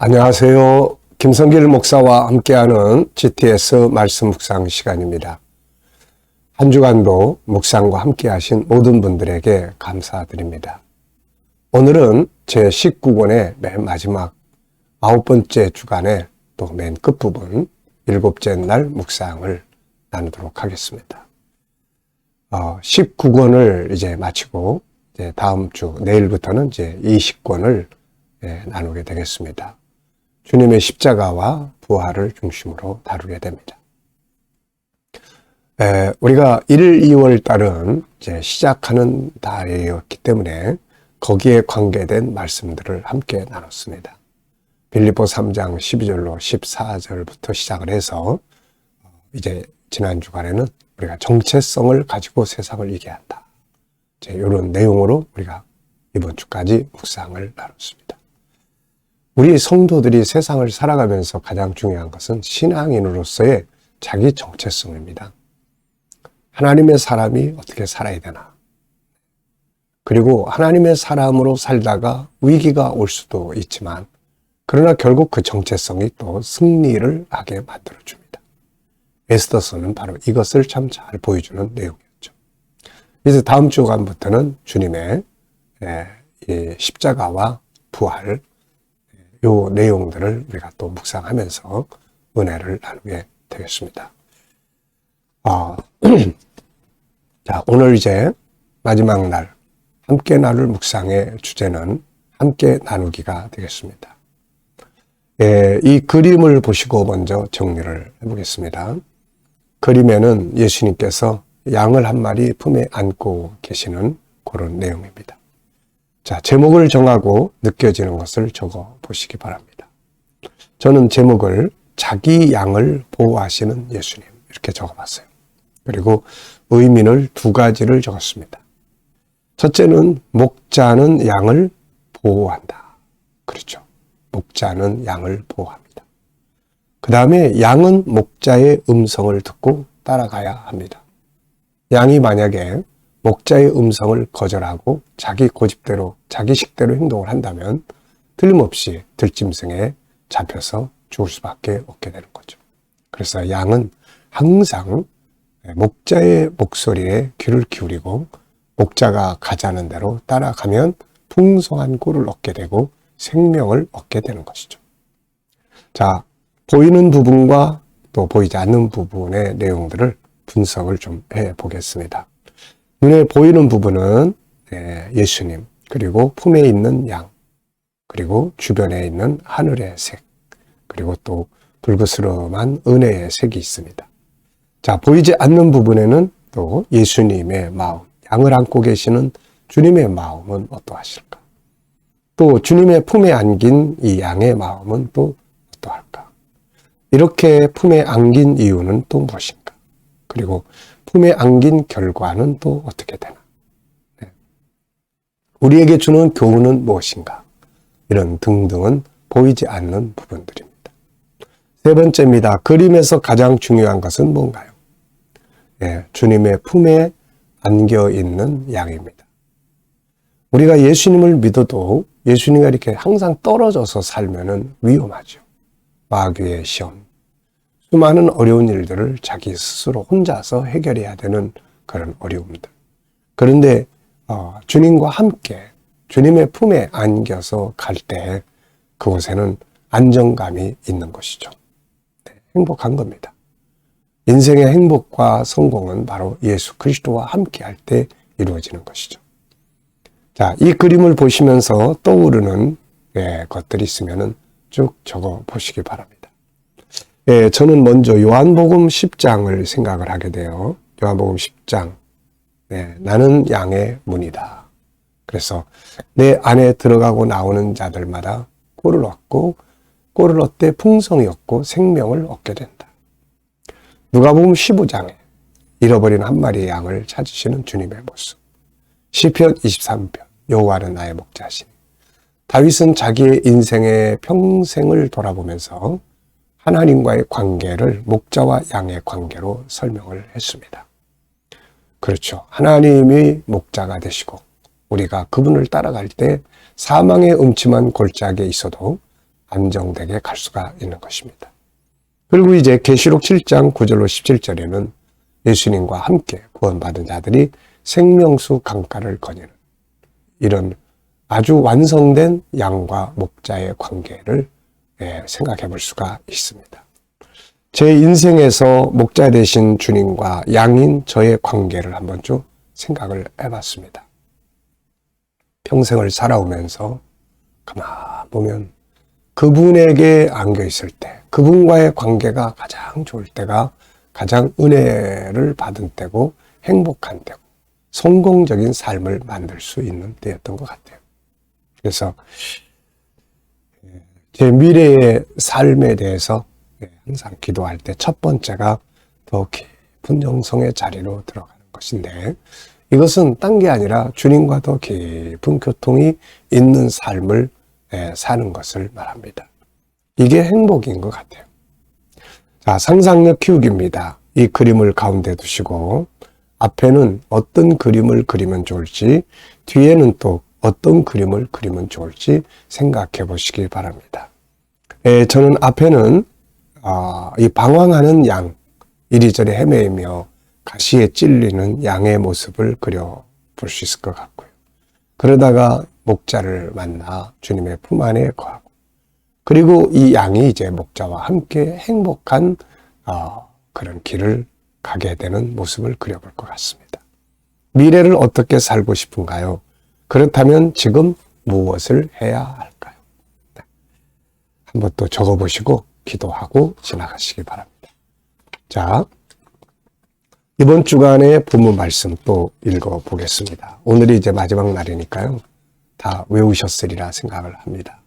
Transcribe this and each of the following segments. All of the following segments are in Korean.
안녕하세요. 김성길 목사와 함께하는 GTS 말씀 묵상 시간입니다. 한 주간도 묵상과 함께하신 모든 분들에게 감사드립니다. 오늘은 제 19권의 맨 마지막 9번째 주간의 또 맨 끝부분 7째 날 묵상을 나누도록 하겠습니다. 19권을 이제 마치고 이제 다음 주 내일부터는 이제 20권을 나누게 되겠습니다. 주님의 십자가와 부활을 중심으로 다루게 됩니다. 우리가 1, 2월 달은 이제 시작하는 달이었기 때문에 거기에 관계된 말씀들을 함께 나눴습니다. 빌립보 3장 12절로 14절부터 시작을 해서 이제 지난 주간에는 우리가 정체성을 가지고 세상을 이겨야 한다. 이런 내용으로 우리가 이번 주까지 묵상을 나눴습니다. 우리 성도들이 세상을 살아가면서 가장 중요한 것은 신앙인으로서의 자기 정체성입니다. 하나님의 사람이 어떻게 살아야 되나? 그리고 하나님의 사람으로 살다가 위기가 올 수도 있지만 그러나 결국 그 정체성이 또 승리를 하게 만들어줍니다. 에스더서는 바로 이것을 참 잘 보여주는 내용이었죠. 그래서 다음 주간부터는 주님의 십자가와 부활, 요 내용들을 우리가 또 묵상하면서 은혜를 나누게 되겠습니다. 자, 오늘 이제 마지막 날 함께 나눌 묵상의 주제는 함께 나누기가 되겠습니다. 이 그림을 보시고 먼저 정리를 해보겠습니다. 그림에는 예수님께서 양을 한 마리 품에 안고 계시는 그런 내용입니다. 자, 제목을 정하고 느껴지는 것을 적어 보시기 바랍니다. 저는 제목을 자기 양을 보호하시는 예수님 이렇게 적어봤어요. 그리고 의미를 두 가지를 적었습니다. 첫째는 목자는 양을 보호한다. 그렇죠. 목자는 양을 보호합니다. 그 다음에 양은 목자의 음성을 듣고 따라가야 합니다. 양이 만약에 목자의 음성을 거절하고 자기 고집대로 자기 식대로 행동을 한다면 틀림없이 들짐승에 잡혀서 죽을 수밖에 없게 되는 거죠. 그래서 양은 항상 목자의 목소리에 귀를 기울이고 목자가 가자는 대로 따라가면 풍성한 꿀을 얻게 되고 생명을 얻게 되는 것이죠. 자, 보이는 부분과 또 보이지 않는 부분의 내용들을 분석을 좀 해보겠습니다. 눈에 보이는 부분은 예수님, 그리고 품에 있는 양, 그리고 주변에 있는 하늘의 색, 그리고 또 불그스름한 은혜의 색이 있습니다. 자, 보이지 않는 부분에는 또 예수님의 마음, 양을 안고 계시는 주님의 마음은 어떠하실까? 또 주님의 품에 안긴 이 양의 마음은 또 어떠할까? 이렇게 품에 안긴 이유는 또 무엇인가? 그리고 품에 안긴 결과는 또 어떻게 되나? 우리에게 주는 교훈은 무엇인가? 이런 등등은 보이지 않는 부분들입니다. 세 번째입니다. 그림에서 가장 중요한 것은 뭔가요? 주님의 품에 안겨 있는 양입니다. 우리가 예수님을 믿어도 예수님과 이렇게 항상 떨어져서 살면은 위험하죠. 마귀의 시험, 수많은 어려운 일들을 자기 스스로 혼자서 해결해야 되는 그런 어려움들. 그런데 주님과 함께 주님의 품에 안겨서 갈 때 그곳에는 안정감이 있는 것이죠. 행복한 겁니다. 인생의 행복과 성공은 바로 예수 그리스도와 함께 할 때 이루어지는 것이죠. 자, 이 그림을 보시면서 떠오르는 것들이 있으면 쭉 적어 보시기 바랍니다. 저는 먼저 요한복음 10장을 생각을 하게 돼요. 요한복음 10장. 나는 양의 문이다. 그래서 내 안에 들어가고 나오는 자들마다 꿀을 얻고 꿀을 얻되 풍성이 얻고 생명을 얻게 된다. 누가복음 15장에 잃어버린 한 마리의 양을 찾으시는 주님의 모습. 시편 23편 여호와는 나의 목자시니. 다윗은 자기의 인생의 평생을 돌아보면서 하나님과의 관계를 목자와 양의 관계로 설명을 했습니다. 그렇죠. 하나님이 목자가 되시고 우리가 그분을 따라갈 때 사망의 음침한 골짜기에 있어도 안정되게 갈 수가 있는 것입니다. 그리고 이제 계시록 7장 9절로 17절에는 예수님과 함께 구원받은 자들이 생명수 강가를 거니는 이런 아주 완성된 양과 목자의 관계를 생각해 볼 수가 있습니다. 제 인생에서 목자 되신 주님과 양인 저의 관계를 한번 좀 생각을 해봤습니다. 평생을 살아오면서 가만 보면 그분에게 안겨 있을 때, 그분과의 관계가 가장 좋을 때가 가장 은혜를 받은 때고 행복한 때고 성공적인 삶을 만들 수 있는 때였던 것 같아요. 그래서 제 미래의 삶에 대해서 항상 기도할 때 첫 번째가 더 깊은 영성의 자리로 들어가는 것인데, 이것은 딴 게 아니라 주님과 더 깊은 교통이 있는 삶을 사는 것을 말합니다. 이게 행복인 것 같아요. 자, 상상력 키우기입니다. 이 그림을 가운데 두시고 앞에는 어떤 그림을 그리면 좋을지, 뒤에는 또 어떤 그림을 그리면 좋을지 생각해 보시기 바랍니다. 저는 앞에는 이 방황하는 양, 이리저리 헤매이며 가시에 찔리는 양의 모습을 그려볼 수 있을 것 같고요. 그러다가 목자를 만나 주님의 품 안에 거하고, 그리고 이 양이 이제 목자와 함께 행복한 그런 길을 가게 되는 모습을 그려볼 것 같습니다. 미래를 어떻게 살고 싶은가요? 그렇다면 지금 무엇을 해야 할까요? 한번 또 적어보시고 기도하고 지나가시기 바랍니다. 자, 이번 주간의 본문 말씀 또 읽어보겠습니다. 오늘이 이제 마지막 날이니까요. 다 외우셨으리라 생각을 합니다.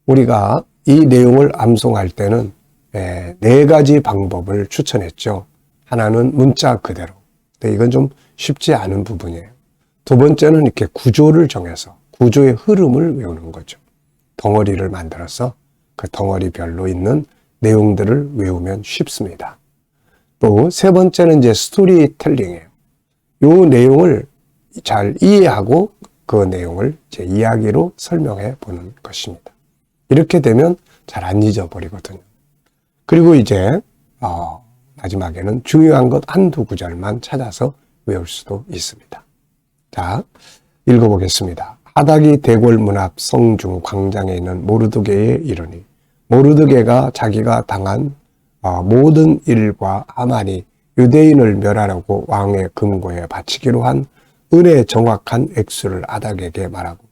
우리가 이 내용을 암송할 때는 4가지 방법을 추천했죠. 하나는 문자 그대로. 근데 이건 좀 쉽지 않은 부분이에요. 두 번째는 이렇게 구조를 정해서 구조의 흐름을 외우는 거죠. 덩어리를 만들어서 그 덩어리별로 있는 내용들을 외우면 쉽습니다. 또 세 번째는 이제 스토리텔링이에요. 이 내용을 잘 이해하고 그 내용을 제 이야기로 설명해 보는 것입니다. 이렇게 되면 잘 안 잊어버리거든요. 그리고 이제 마지막에는 중요한 것 한두 구절만 찾아서 외울 수도 있습니다. 자, 읽어보겠습니다. 하닥이 대궐 문 앞 성중 광장에 있는 모르드게에 이르니, 모르드게가 자기가 당한 모든 일과 하만이 유대인을 멸하라고 왕의 금고에 바치기로 한 은혜 정확한 액수를 하닥에게 말하고,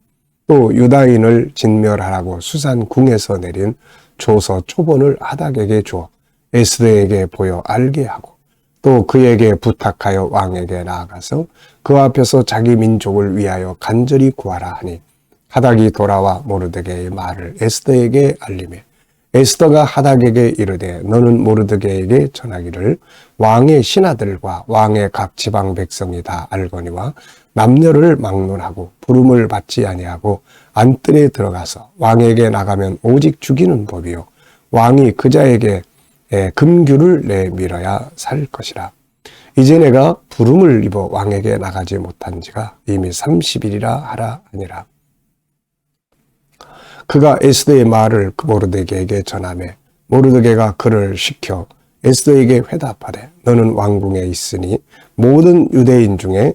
또 유다인을 진멸하라고 수산 궁에서 내린 조서 초본을 하닥에게 주어 에스더에게 보여 알게 하고, 또 그에게 부탁하여 왕에게 나아가서 그 앞에서 자기 민족을 위하여 간절히 구하라 하니, 하닥이 돌아와 모르드게의 말을 에스더에게 알리매, 에스더가 하닥에게 이르되 너는 모르드게에게 전하기를 왕의 신하들과 왕의 각 지방 백성이 다 알거니와 남녀를 막론하고 부름을 받지 아니하고 안뜰에 들어가서 왕에게 나가면 오직 죽이는 법이요 왕이 그자에게 금규를 내밀어야 살 것이라. 이제 내가 부름을 입어 왕에게 나가지 못한 지가 이미 30일이라 하라 하니라. 그가 에스더의 말을 모르드게에게 전하매 모르드게가 그를 시켜 에스더에게 회답하되 너는 왕궁에 있으니 모든 유대인 중에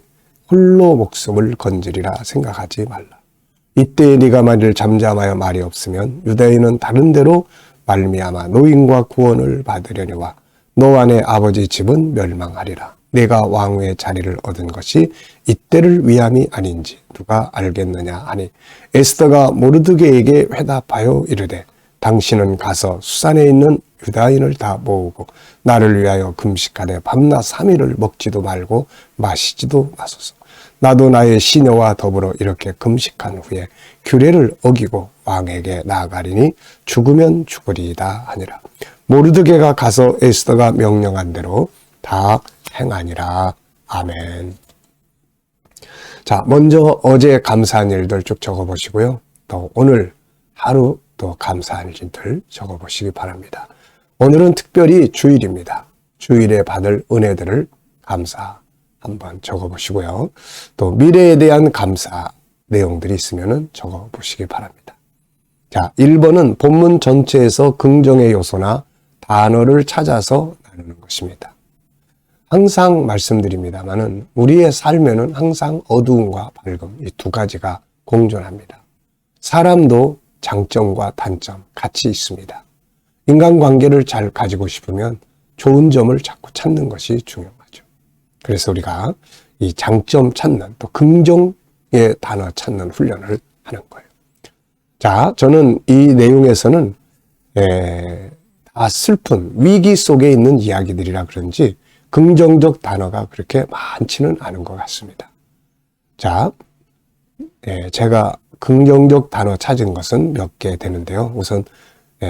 홀로 목숨을 건지리라 생각하지 말라. 이때 네가 만일 잠잠하여 말이 없으면 유대인은 다른 데로 말미암아 노임과 구원을 받으려니와 너 안의 아버지 집은 멸망하리라. 네가 왕후의 자리를 얻은 것이 이때를 위함이 아닌지 누가 알겠느냐 하니, 에스더가 모르드게에게 회답하여 이르되 당신은 가서 수산에 있는 유다인을 다 모으고 나를 위하여 금식하되 밤낮 3일을 먹지도 말고 마시지도 마소서. 나도 나의 시녀와 더불어 이렇게 금식한 후에 규례를 어기고 왕에게 나아가리니 죽으면 죽으리이다 하니라. 모르드게가 가서 에스더가 명령한 대로 다 행하니라. 아멘. 자, 먼저 어제 감사한 일들 쭉 적어보시고요. 또 오늘 하루 또 감사한 일들 적어보시기 바랍니다. 오늘은 특별히 주일입니다. 주일에 받을 은혜들을 감사 한번 적어보시고요. 또 미래에 대한 감사 내용들이 있으면 적어보시기 바랍니다. 자, 1번은 본문 전체에서 긍정의 요소나 단어를 찾아서 나누는 것입니다. 항상 말씀드립니다만은 우리의 삶에는 항상 어두움과 밝음 이 두 가지가 공존합니다. 사람도 장점과 단점 같이 있습니다. 인간관계를 잘 가지고 싶으면 좋은 점을 자꾸 찾는 것이 중요하죠. 그래서 우리가 이 장점 찾는 또 긍정의 단어 찾는 훈련을 하는 거예요. 자, 저는 이 내용에서는 다 슬픈 위기 속에 있는 이야기들이라 그런지 긍정적 단어가 그렇게 많지는 않은 것 같습니다. 자, 제가 긍정적 단어 찾은 것은 몇 개 되는데요. 우선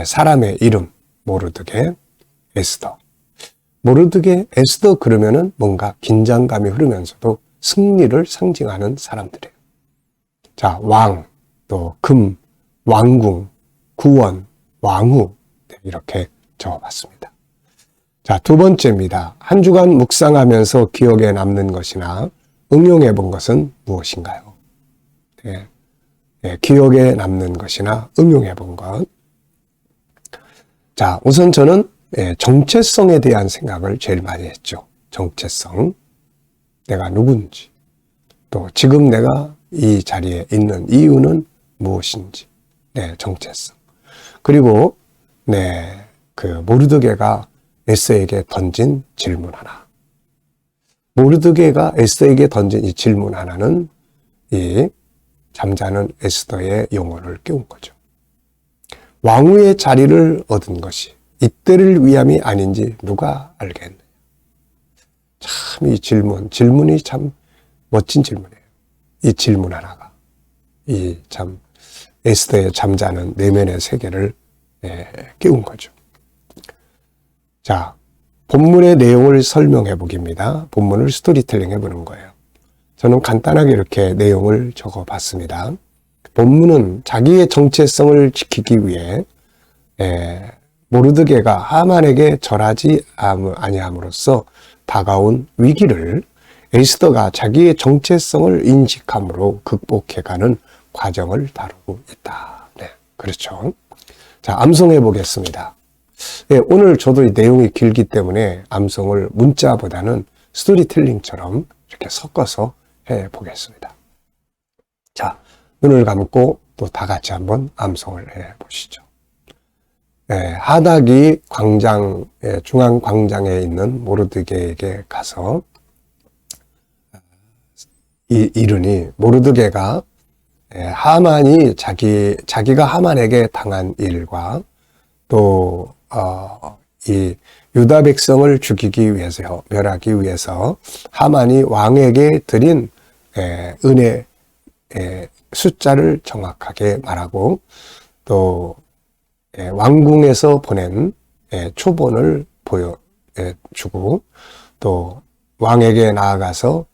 사람의 이름 모르드게 에스더. 모르드게 에스더 그러면은 뭔가 긴장감이 흐르면서도 승리를 상징하는 사람들이에요. 자, 왕, 또 금, 왕궁, 구원, 왕후 이렇게 적어봤습니다. 자, 두 번째입니다. 한 주간 묵상하면서 기억에 남는 것이나 응용해 본 것은 무엇인가요? 기억에 남는 것이나 응용해 본 것. 자, 우선 저는 정체성에 대한 생각을 제일 많이 했죠. 정체성. 내가 누군지. 또 지금 내가 이 자리에 있는 이유는 무엇인지. 정체성. 그리고 그 모르드게가 에스더에게 던진 질문 하나. 모르드게가 에스더에게 던진 이 질문 하나는 이 잠자는 에스더의 영혼을 깨운 거죠. 왕후의 자리를 얻은 것이 이때를 위함이 아닌지 누가 알겠느냐. 참 이 질문이 참 멋진 질문이에요. 이 질문 하나가 이 참 에스더의 잠자는 내면의 세계를 깨운 거죠. 자, 본문의 내용을 설명해 보기입니다. 본문을 스토리텔링 해보는 거예요. 저는 간단하게 이렇게 내용을 적어봤습니다. 본문은 자기의 정체성을 지키기 위해 모르드게가 하만에게 절하지 아니함으로써 다가온 위기를 에스더가 자기의 정체성을 인식함으로 극복해가는 과정을 다루고 있다. 그렇죠. 자, 암송해 보겠습니다. 오늘 저도 이 내용이 길기 때문에 암송을 문자보다는 스토리텔링처럼 이렇게 섞어서 해 보겠습니다. 자, 눈을 감고 또 다 같이 한번 암송을 해 보시죠. 하닥이 중앙 광장에 있는 모르드게에게 가서 이르니 모르드게가 하만이 자기가 하만에게 당한 일과 또 이 유다 백성을 죽이기 위해서 멸하기 위해서 하만이 왕에게 드린 은혜 숫자를 정확하게 말하고 또 왕궁에서 보낸 초본을 보여주고 또 왕에게 나아가서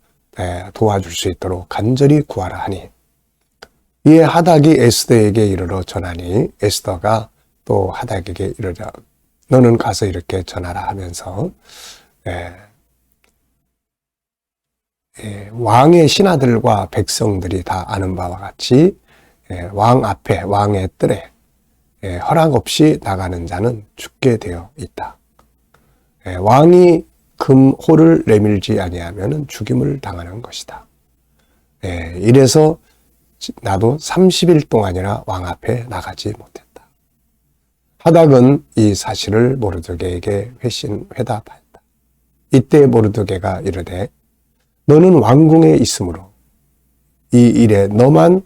도와줄 수 있도록 간절히 구하라 하니 이에 하닥이 에스더에게 이르러 전하니 에스더가 또 하닥에게 이르러 너는 가서 이렇게 전하라 하면서 왕의 신하들과 백성들이 다 아는 바와 같이 왕 앞에 왕의 뜰에 허락 없이 나가는 자는 죽게 되어 있다. 왕이 금호를 내밀지 아니하면 죽임을 당하는 것이다. 이래서 나도 30일 동안이나 왕 앞에 나가지 못했다. 하닥은 이 사실을 모르드게에게 회답하였다. 이때 모르드게가 이르되 너는 왕궁에 있으므로 이 일에 너만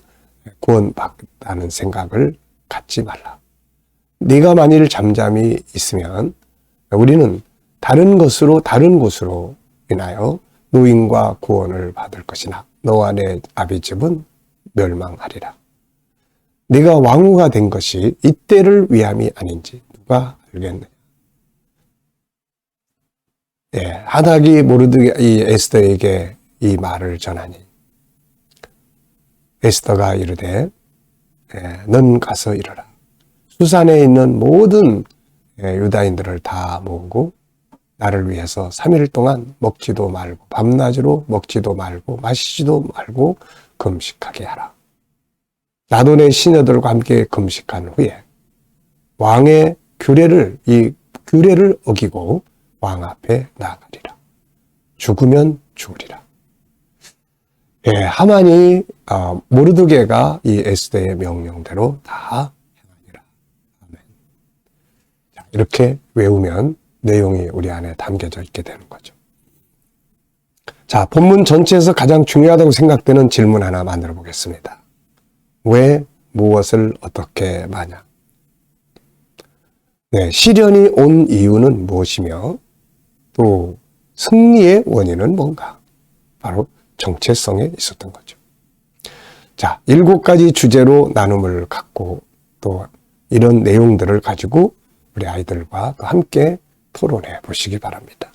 구원받다는 생각을 갖지 말라. 네가 만일 잠잠히 있으면 우리는 다른 곳으로 인하여 노임과 구원을 받을 것이나 너와 내 아비 집은 멸망하리라. 네가 왕후가 된 것이 이때를 위함이 아닌지 누가 알겠느냐. 하닥이 이 에스더에게 이 말을 전하니 에스더가 이르되 넌 가서 이르라. 수산에 있는 모든 유다인들을 다 모으고 나를 위해서 3일 동안 먹지도 말고 밤낮으로 먹지도 말고 마시지도 말고 금식하게 하라. 나돈의 시녀들과 함께 금식한 후에 왕의 이 규례를 어기고 왕 앞에 나아가리라. 죽으면 죽으리라. 예, 하만이 모르드게가 이 에스더의 명령대로 다 행하니라. 아멘. 자, 이렇게 외우면 내용이 우리 안에 담겨져 있게 되는 거죠. 자, 본문 전체에서 가장 중요하다고 생각되는 질문 하나 만들어 보겠습니다. 왜 무엇을 어떻게 마냐? 네, 시련이 온 이유는 무엇이며 또 승리의 원인은 뭔가? 바로 정체성에 있었던 거죠. 자, 7가지 주제로 나눔을 갖고 또 이런 내용들을 가지고 우리 아이들과 함께 토론해 보시기 바랍니다.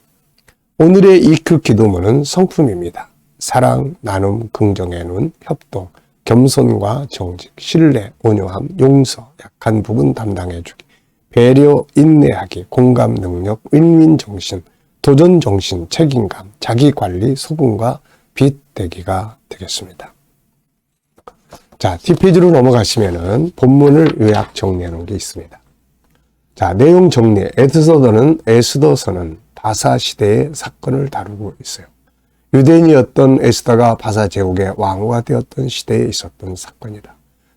오늘의 이큐 기도문은 성품입니다. 사랑, 나눔, 긍정의 눈, 협동, 겸손과 정직, 신뢰, 온유함, 용서, 약한 부분 담당해주기, 배려, 인내하기, 공감 능력, 윈윈 정신, 도전 정신, 책임감, 자기관리, 소금과 빛 되기가 되겠습니다. 자, 뒷페이지로 넘어가시면은 본문을 요약 정리해 놓은 게 있습니다. 자, 내용 정리. 에스더서는 바사 시대의 사건을 다루고 있어요. 유대인이었던 에스더가 바사 제국의 왕후가 되었던 시대에 있었던 사건이다.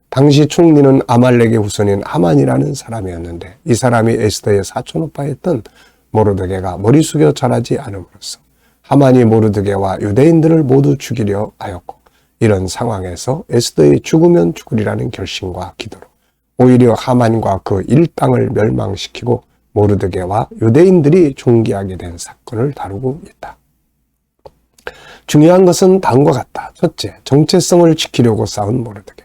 당시 총리는 아말렉의 후손인 하만이라는 사람이었는데 이 사람이 에스더의 사촌오빠였던 모르드게가 머리 숙여 절하지 않음으로써 하만이 모르드게와 유대인들을 모두 죽이려 하였고 이런 상황에서 에스더의 죽으면 죽으리라는 결심과 기도로 오히려 하만과 그 일당을 멸망시키고 모르드게와 유대인들이 존귀하게 된 사건을 다루고 있다. 중요한 것은 다음과 같다. 첫째, 정체성을 지키려고 싸운 모르드게.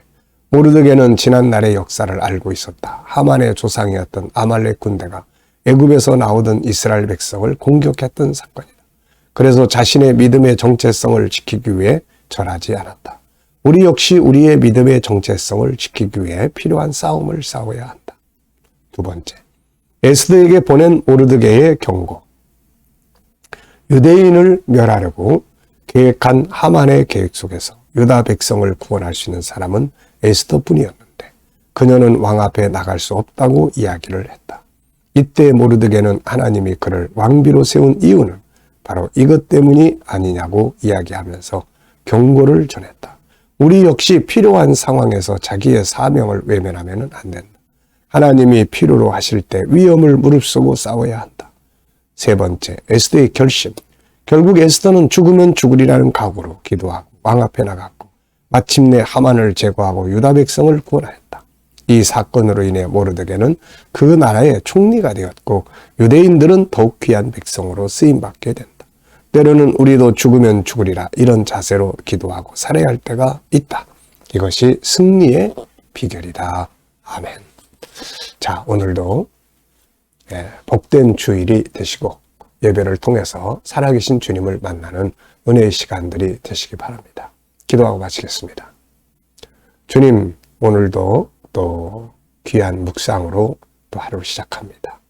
모르드게는 지난날의 역사를 알고 있었다. 하만의 조상이었던 아말렉 군대가 애굽에서 나오던 이스라엘 백성을 공격했던 사건이다. 그래서 자신의 믿음의 정체성을 지키기 위해 절하지 않았다. 우리 역시 우리의 믿음의 정체성을 지키기 위해 필요한 싸움을 싸워야 한다. 두 번째, 에스더에게 보낸 모르드게의 경고. 유대인을 멸하려고 계획한 하만의 계획 속에서 유다 백성을 구원할 수 있는 사람은 에스더뿐이었는데 그녀는 왕 앞에 나갈 수 없다고 이야기를 했다. 이때 모르드게는 하나님이 그를 왕비로 세운 이유는 바로 이것 때문이 아니냐고 이야기하면서 경고를 전했다. 우리 역시 필요한 상황에서 자기의 사명을 외면하면 안 된다. 하나님이 필요로 하실 때 위험을 무릅쓰고 싸워야 한다. 세 번째, 에스더의 결심. 결국 에스더는 죽으면 죽으리라는 각오로 기도하고 왕 앞에 나갔고 마침내 하만을 제거하고 유다 백성을 구원하였다. 이 사건으로 인해 모르드게는 그 나라의 총리가 되었고 유대인들은 더욱 귀한 백성으로 쓰임받게 된다. 때로는 우리도 죽으면 죽으리라 이런 자세로 기도하고 살아야 할 때가 있다. 이것이 승리의 비결이다. 아멘. 자, 오늘도 복된 주일이 되시고 예배를 통해서 살아계신 주님을 만나는 은혜의 시간들이 되시기 바랍니다. 기도하고 마치겠습니다. 주님, 오늘도 또 귀한 묵상으로 또 하루를 시작합니다.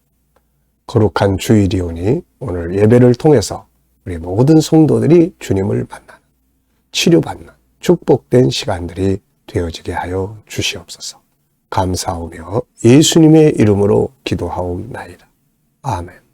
거룩한 주일이 오니 오늘 예배를 통해서 우리 모든 성도들이 주님을 만나는, 치료받는 축복된 시간들이 되어지게 하여 주시옵소서. 감사하며 예수님의 이름으로 기도하옵나이다. 아멘.